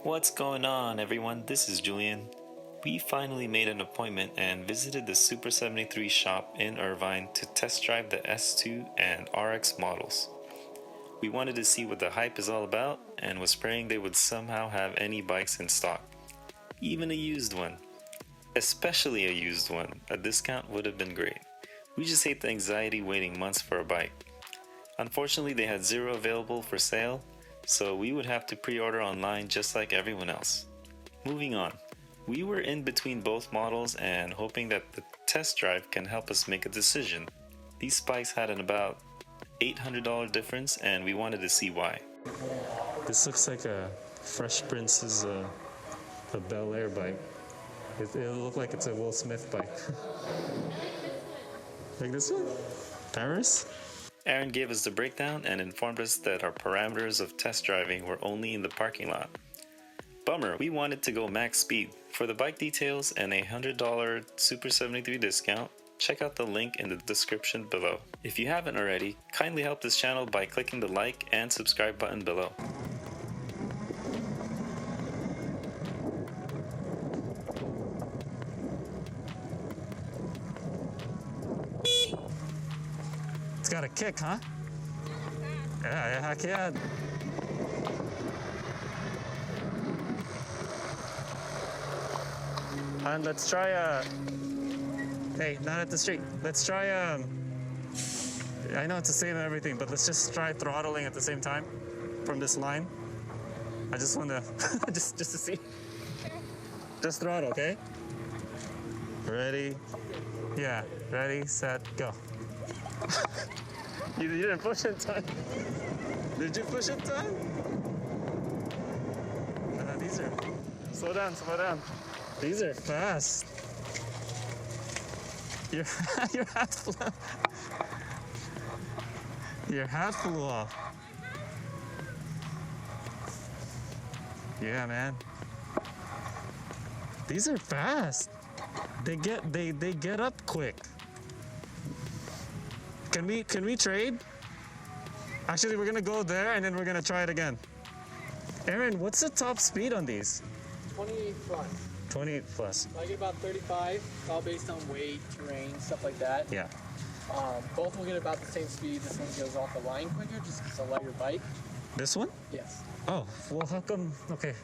What's going on, everyone? This is Julian. We finally made an appointment and visited the SUPER73 shop in Irvine to test drive the S2 and RX models. We wanted to see what the hype is all about and was praying they would somehow have any bikes in stock. Even a used one. Especially a used one. A discount would have been great. We just hate the anxiety waiting months for a bike. Unfortunately, they had 0 available for sale, so we would have to pre-order online just like everyone else. Moving on. We were in between both models and hoping that the test drive can help us make a decision. These bikes had an about $800 difference and we wanted to see why. This looks like a Fresh Prince's a Bel Air bike. It'll look like it's a Will Smith bike. Like this one? Paris? Aaron gave us the breakdown and informed us that our parameters of test driving were only in the parking lot. Bummer, we wanted to go max speed. For the bike details and a $100 SUPER73 discount, check out the link in the description below. If you haven't already, kindly help this channel by clicking the like and subscribe button below. It's got a kick, huh? Yeah, heck yeah. And let's try hey, not at the street. Let's try I know it's the same and everything, but let's just try throttling at the same time from this line. I just want to just to see. Just throttle, okay? Ready? Yeah, ready, set, go. You didn't push in time. Did you push in time? These are slow down, slow down. These are fast. Your hat flew off. Yeah, man. These are fast. They get up quick. Can we trade? Actually, we're gonna go there and then we're gonna try it again. Aaron, what's the top speed on these? 28 plus. 28 plus. I get about 35, all based on weight, terrain, stuff like that. Yeah. Both will get about the same speed. This one goes off the line quicker, just 'cause it's a lighter bike. This one? Yes. Oh, well, how come? Okay,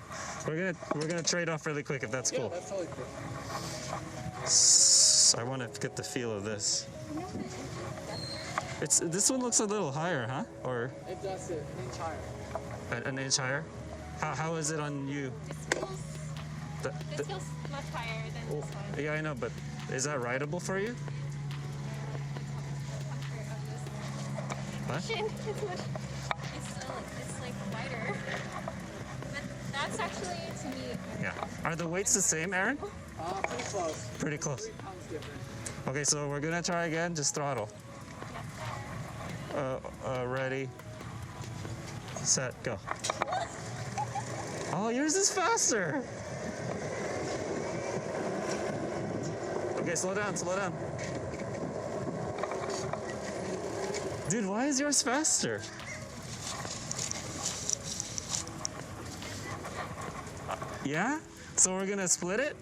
we're gonna trade off really quick if that's cool. Yeah, that's totally cool. I want to get the feel of this. This one looks a little higher, huh? Or It does it an inch higher. an inch higher? How is it on you? This feels much higher than this one. Yeah, I know, but is that rideable for you? What? It's like wider. But that's actually to me. Yeah. Are the weights the same, Aaron? Pretty close. Pretty close. 3 pounds different. Okay, so we're gonna try again. Just throttle. Ready, set, go. Oh, yours is faster. Okay, slow down, slow down. Dude, why is yours faster? Yeah? So we're gonna split it?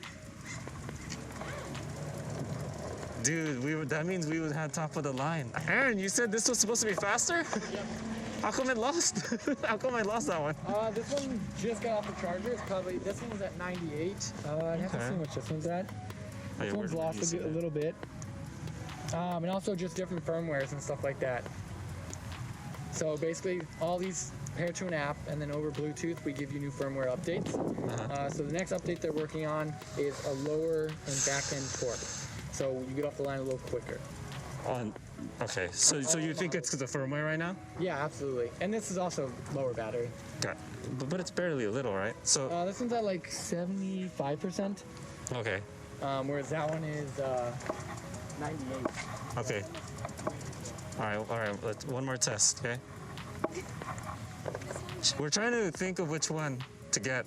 Dude, that means we would have top of the line. Aaron, you said this was supposed to be faster? Yep. How come it lost? How come I lost that one? This one just got off the charger. It's probably, this one was at 98. I'd have to see how much this one's at. This one's lost a little bit. And also just different firmwares and stuff like that. So basically, all these pair to an app, and then over Bluetooth, we give you new firmware updates. So the next update they're working on is a lower and back end torque. So you get off the line a little quicker. Okay, so you think it's the firmware right now? Yeah, absolutely. And this is also lower battery. Okay, but it's barely a little, right? So this one's at like 75%. okay. Whereas that one is 98. Okay. All right. One more test, okay? We're trying to think of which one to get.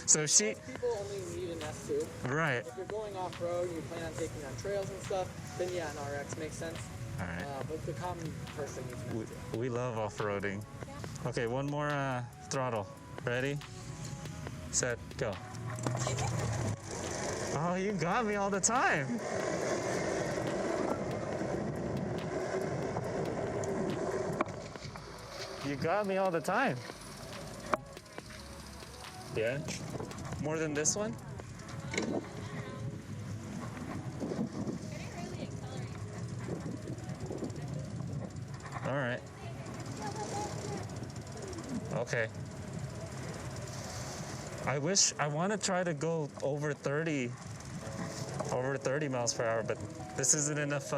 So she. Most people only need an S2. Right. If you're going off-road and you plan on taking on trails and stuff, then yeah, an RX makes sense. All right. But the common person needs an S2. We love off-roading. Okay, one more throttle. Ready? set, go. Oh, you got me all the time. You got me all the time. Yeah? More than this one? All right. Okay. I want to try to go over 30 miles per hour, but this isn't enough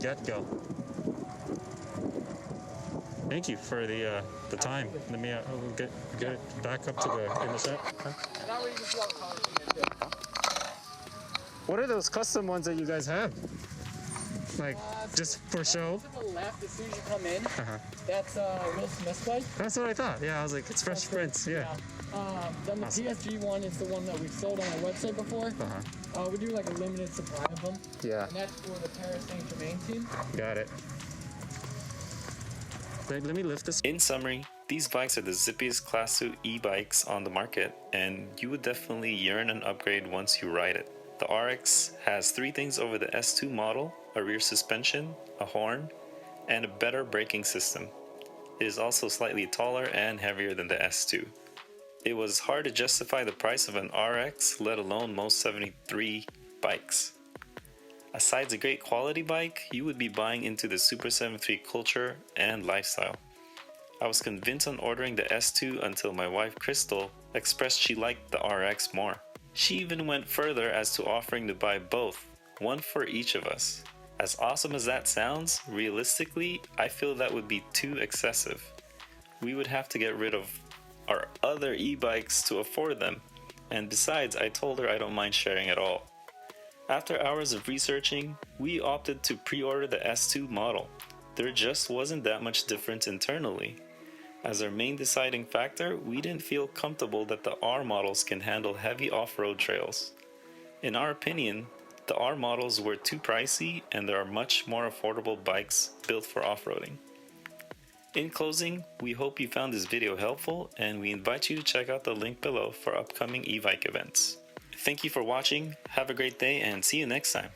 get-go. Thank you for the time. Let me get it back up to the intercept. Huh? What are those custom ones that you guys have? Like, just for show? To the left, as soon as you come in, that's Will Smith's bike. That's what I thought. Yeah, I was like, it's Fresh Prince. Yeah. Then the PSG one is the one that we've sold on our website before. We do like a limited supply of them. Yeah. And that's for the Paris Saint-Germain team. Got it. Let me lift this. In summary, these bikes are the zippiest Class 2 e-bikes on the market, and you would definitely yearn an upgrade once you ride it. The RX has 3 things over the S2 model: a rear suspension, a horn, and a better braking system. It is also slightly taller and heavier than the S2. It was hard to justify the price of an RX, let alone most 73 bikes. Asides a great quality bike, you would be buying into the SUPER73 culture and lifestyle. I was convinced on ordering the S2 until my wife Crystal expressed she liked the RX more. She even went further as to offering to buy both, one for each of us. As awesome as that sounds, realistically, I feel that would be too excessive. We would have to get rid of our other e-bikes to afford them, and besides, I told her I don't mind sharing at all. After hours of researching, we opted to pre-order the S2 model. There just wasn't that much difference internally. As our main deciding factor, we didn't feel comfortable that the R models can handle heavy off-road trails. In our opinion, the R models were too pricey, and there are much more affordable bikes built for off-roading. In closing, we hope you found this video helpful, and we invite you to check out the link below for upcoming e-bike events. Thank you for watching, have a great day, and see you next time.